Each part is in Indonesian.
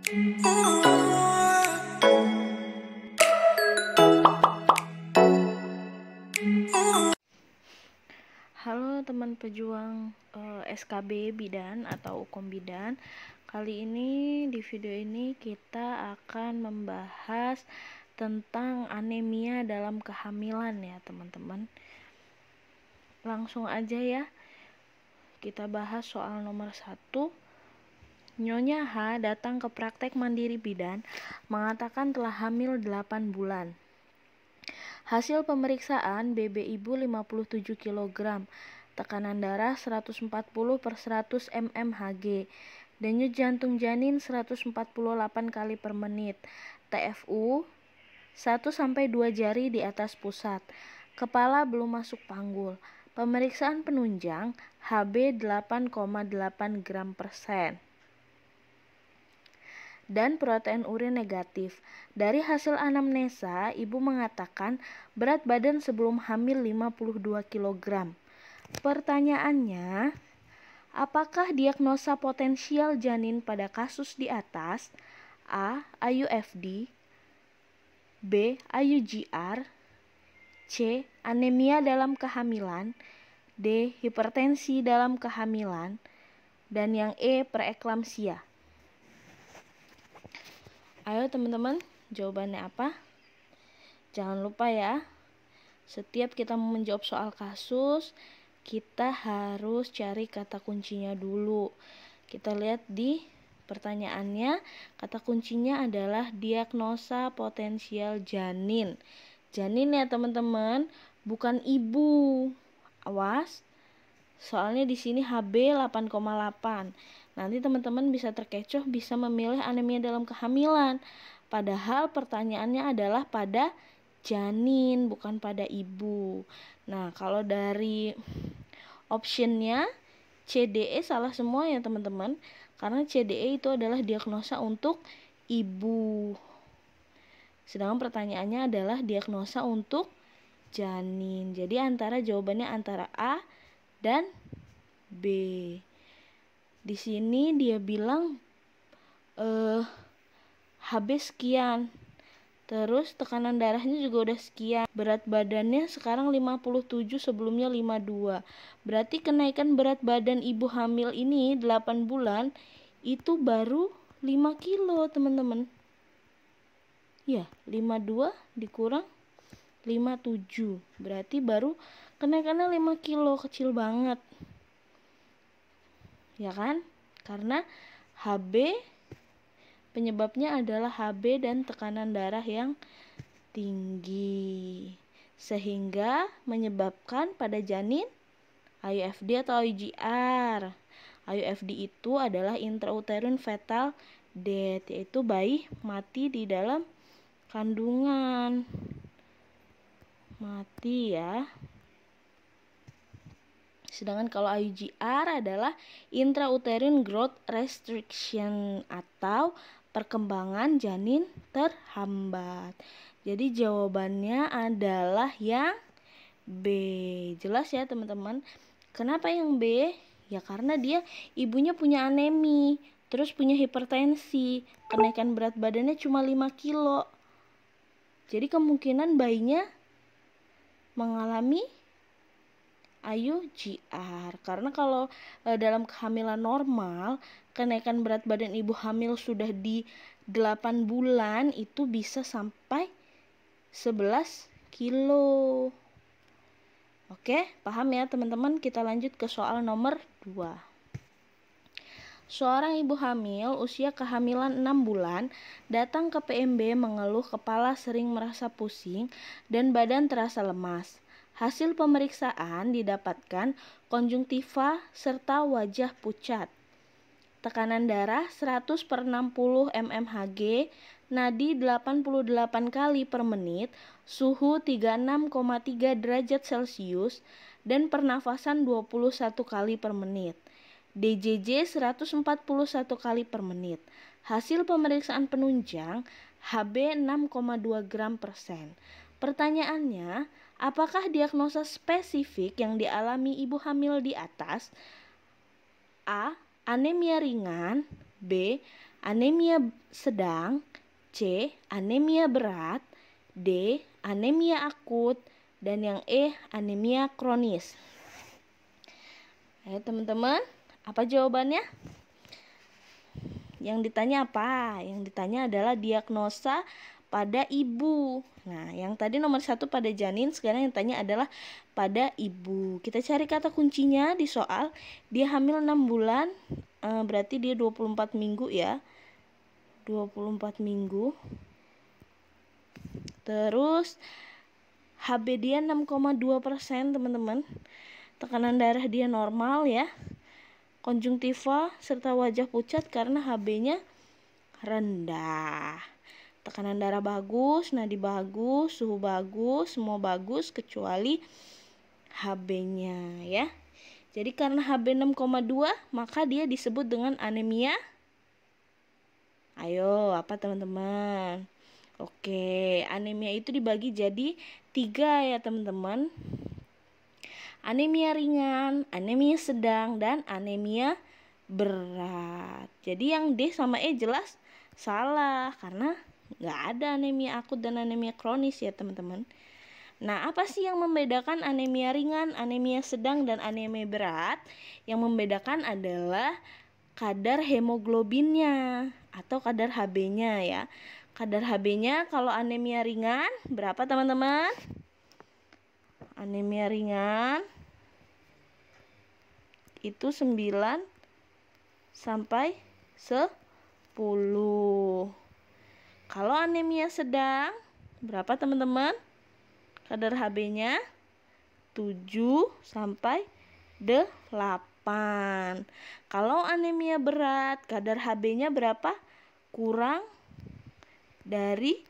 Halo teman pejuang SKB bidan atau Ukom bidan. Kali ini di video ini kita akan membahas tentang anemia dalam kehamilan ya teman-teman. Langsung aja ya, kita bahas soal nomor 1. Nyonya H datang ke praktek mandiri bidan mengatakan telah hamil 8 bulan. Hasil pemeriksaan BB ibu 57 kg, tekanan darah 140/100 mmHg, denyut jantung janin 148 kali per menit, TFU 1-2 jari di atas pusat, kepala belum masuk panggul, pemeriksaan penunjang HB 8,8 gram per sen. Dan protein urin negatif. Dari hasil anamnesa, ibu mengatakan berat badan sebelum hamil 52 kg. Pertanyaannya, apakah diagnosa potensial janin pada kasus di atas? A. IUFD, B. IUGR, C. Anemia dalam kehamilan, D. Hipertensi dalam kehamilan, dan yang E. preeklamsia. Ayo teman-teman, jawabannya apa? Jangan lupa ya, setiap kita mau menjawab soal kasus, kita harus cari kata kuncinya dulu. Kita lihat di pertanyaannya, kata kuncinya adalah diagnosa potensial janin. Janin ya teman-teman, bukan ibu. Awas, soalnya di sini HB 8,8. Nanti teman-teman bisa terkecoh, bisa memilih anemia dalam kehamilan. Padahal pertanyaannya adalah pada janin, bukan pada ibu. Nah, kalau dari optionnya CDE salah semua ya teman-teman. Karena CDE itu adalah diagnosa untuk ibu. Sedangkan pertanyaannya adalah diagnosa untuk janin. Jadi jawabannya antara A dan B. Di sini dia bilang HB sekian. Terus tekanan darahnya juga udah sekian. Berat badannya sekarang 57, sebelumnya 52. Berarti kenaikan berat badan ibu hamil ini 8 bulan itu baru 5 kilo, teman-teman. Ya, 52 dikurang 57. Berarti baru kenaikannya 5 kilo, kecil banget. Ya kan? Karena HB penyebabnya adalah HB dan tekanan darah yang tinggi, sehingga menyebabkan pada janin IUFD atau IUGR. IUFD itu adalah intrauterine fetal death, yaitu bayi mati di dalam kandungan. Mati ya. Sedangkan kalau IUGR adalah intrauterine growth restriction atau perkembangan janin terhambat. Jadi jawabannya adalah yang B. Jelas ya teman-teman? Kenapa yang B? Ya karena dia ibunya punya anemi, terus punya hipertensi, kenaikan berat badannya cuma 5 kilo. Jadi kemungkinan bayinya mengalami IUGR. Karena kalau dalam kehamilan normal, kenaikan berat badan ibu hamil sudah di 8 bulan itu bisa sampai 11 kilo. Oke, paham ya teman-teman? Kita lanjut ke soal nomor 2. Seorang ibu hamil usia kehamilan 6 bulan datang ke PMB mengeluh kepala sering merasa pusing dan badan terasa lemas. Hasil pemeriksaan didapatkan konjungtiva serta wajah pucat. Tekanan darah 100/60 mmHg, nadi 88 kali per menit, suhu 36,3 derajat Celcius, dan pernafasan 21 kali per menit. DJJ 141 kali per menit. Hasil pemeriksaan penunjang HB 6,2 gram per sen. Pertanyaannya, apakah diagnosa spesifik yang dialami ibu hamil di atas? A. Anemia ringan. B. anemia sedang, C. anemia berat, D. anemia akut, dan yang E. anemia kronis. Ayo teman-teman, apa jawabannya? Yang ditanya apa? Yang ditanya adalah diagnosa pada ibu. Nah, yang tadi nomor 1 pada janin, sekarang yang tanya adalah pada ibu. Kita cari kata kuncinya di soal. Dia hamil 6 bulan, berarti dia 24 minggu ya. 24 minggu. Terus HB dia 6,2%, teman-teman. Tekanan darah dia normal ya. Konjungtiva serta wajah pucat karena HB-nya rendah. Tekanan darah bagus, nadi bagus, suhu bagus, semua bagus kecuali HB-nya ya. Jadi karena HB 6,2 maka dia disebut dengan anemia. Ayo, apa teman-teman? Oke, anemia itu dibagi jadi 3 ya teman-teman. Anemia ringan, anemia sedang, dan anemia berat. Jadi yang D sama E jelas salah karena nggak ada anemia akut dan anemia kronis ya teman-teman. Nah, apa sih yang membedakan anemia ringan, anemia sedang, dan anemia berat? Yang membedakan adalah kadar hemoglobinnya atau kadar HB-nya ya. Kadar HB-nya kalau anemia ringan berapa teman-teman? Anemia ringan itu 9 sampai 10. Kalau anemia sedang berapa teman-teman? Kadar HB-nya 7 sampai 8. Kalau anemia berat, kadar HB-nya berapa? Kurang dari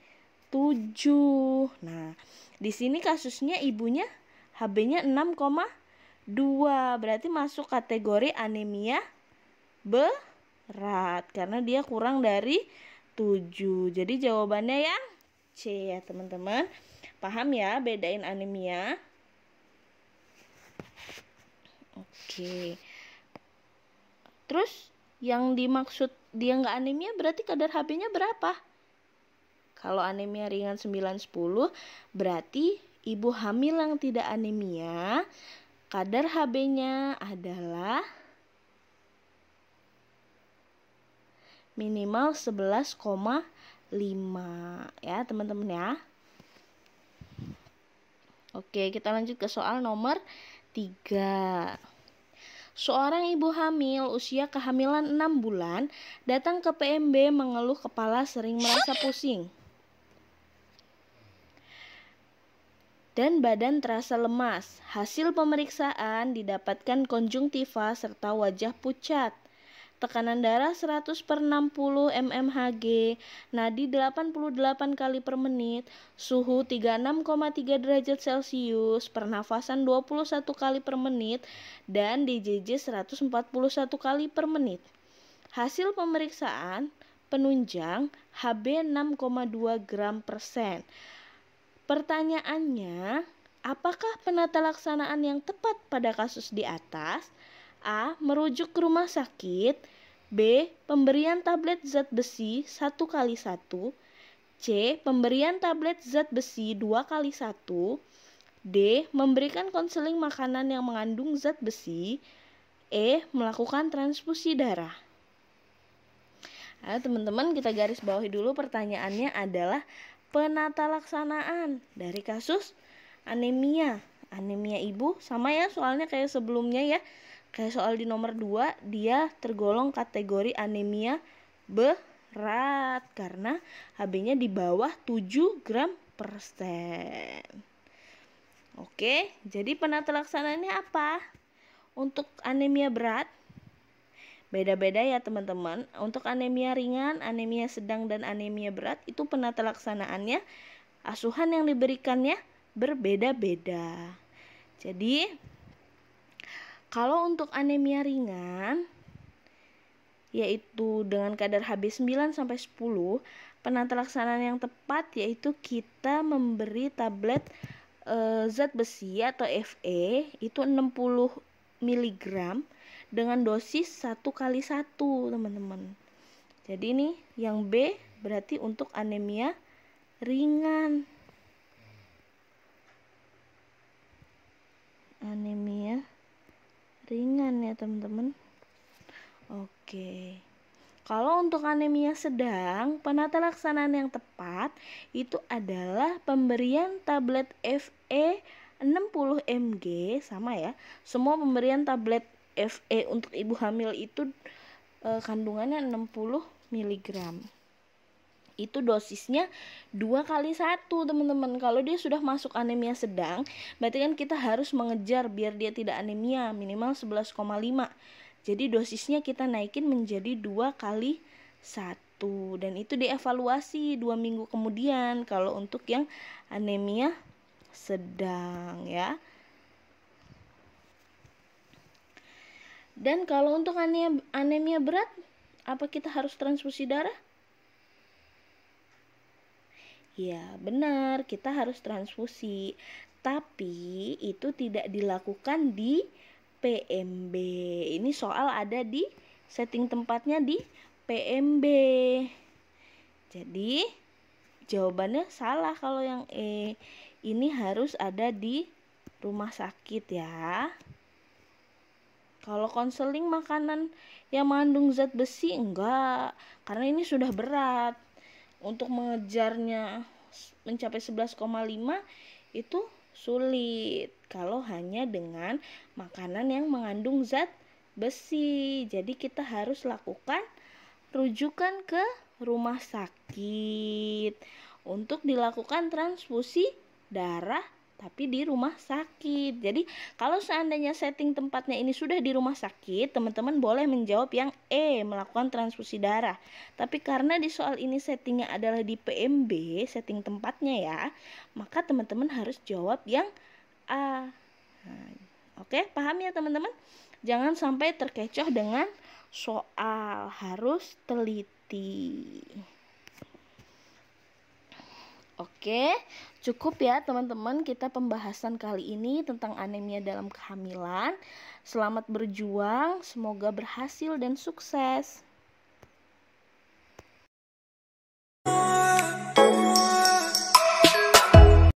7. Nah, di sini kasusnya ibunya HB-nya 6,2. Berarti masuk kategori anemia berat karena dia kurang dari 7. Jadi jawabannya yang C ya teman-teman. Paham ya bedain anemia? Oke. Terus yang dimaksud dia nggak anemia berarti kadar HB-nya berapa? Kalau anemia ringan 9-10 berarti ibu hamil yang tidak anemia kadar HB-nya adalah minimal 11,5 ya teman-teman ya. Oke, kita lanjut ke soal nomor 3. Seorang ibu hamil usia kehamilan 6 bulan datang ke PMB mengeluh kepala sering merasa pusing dan badan terasa lemas. Hasil pemeriksaan didapatkan konjungtiva serta wajah pucat. Tekanan darah 100/60 mmHg, nadi 88 kali per menit, suhu 36,3 derajat Celcius, pernafasan 21 kali per menit, dan DJJ 141 kali per menit. Hasil pemeriksaan penunjang HB 6,2 gram %. Pertanyaannya, apakah penata laksanaan yang tepat pada kasus di atas? A. Merujuk ke rumah sakit. B. Pemberian tablet zat besi 1x1. C. Pemberian tablet zat besi 2x1. D. Memberikan konseling makanan yang mengandung zat besi. E. Melakukan transfusi darah. Nah, teman-teman, kita garis bawahi dulu pertanyaannya adalah penata laksanaan dari kasus anemia. Anemia ibu sama ya soalnya kayak sebelumnya ya. Kayak soal di nomor 2 dia tergolong kategori anemia berat karena HB-nya di bawah 7 gram %. Oke, jadi penata laksanaannya apa? Untuk anemia berat beda-beda ya teman-teman. Untuk anemia ringan, anemia sedang, dan anemia berat itu penata laksanaannya asuhan yang diberikannya berbeda-beda. Jadi kalau untuk anemia ringan yaitu dengan kadar HB 9-10, penata laksanaan yang tepat yaitu kita memberi tablet zat besi atau Fe itu 60 mg dengan dosis 1x1 teman-teman. Jadi ini yang B berarti untuk anemia ringan. Anemia ringan ya teman-teman. Oke. Kalau untuk anemia sedang, penata laksanaan yang tepat itu adalah pemberian tablet Fe 60 mg, sama ya. Semua pemberian tablet Fe untuk ibu hamil itu kandungannya 60 mg. Itu dosisnya 2 kali 1 teman-teman. Kalau dia sudah masuk anemia sedang, berarti kan kita harus mengejar biar dia tidak anemia, minimal 11,5. Jadi dosisnya kita naikin menjadi 2 kali 1. Dan itu dievaluasi 2 minggu kemudian kalau untuk yang anemia sedang ya. Dan kalau untuk anemia berat, apa kita harus transfusi darah? Ya, benar, kita harus transfusi. Tapi itu tidak dilakukan di PMB. Ini soal ada di setting tempatnya di PMB. Jadi jawabannya salah kalau yang E. Ini harus ada di rumah sakit ya. Kalau konseling makanan yang mengandung zat besi enggak, karena ini sudah berat. Untuk mengejarnya mencapai 11,5 itu sulit kalau hanya dengan makanan yang mengandung zat besi. Jadi kita harus lakukan rujukan ke rumah sakit untuk dilakukan transfusi darah, tapi di rumah sakit. Jadi kalau seandainya setting tempatnya ini sudah di rumah sakit, teman-teman boleh menjawab yang E, melakukan transfusi darah. Tapi karena di soal ini settingnya adalah di PMB, setting tempatnya ya, maka teman-teman harus jawab yang A. Nah, oke, paham ya teman-teman? Jangan sampai terkecoh dengan soal, harus teliti. Oke, cukup ya teman-teman kita pembahasan kali ini tentang anemia dalam kehamilan. Selamat berjuang, semoga berhasil dan sukses.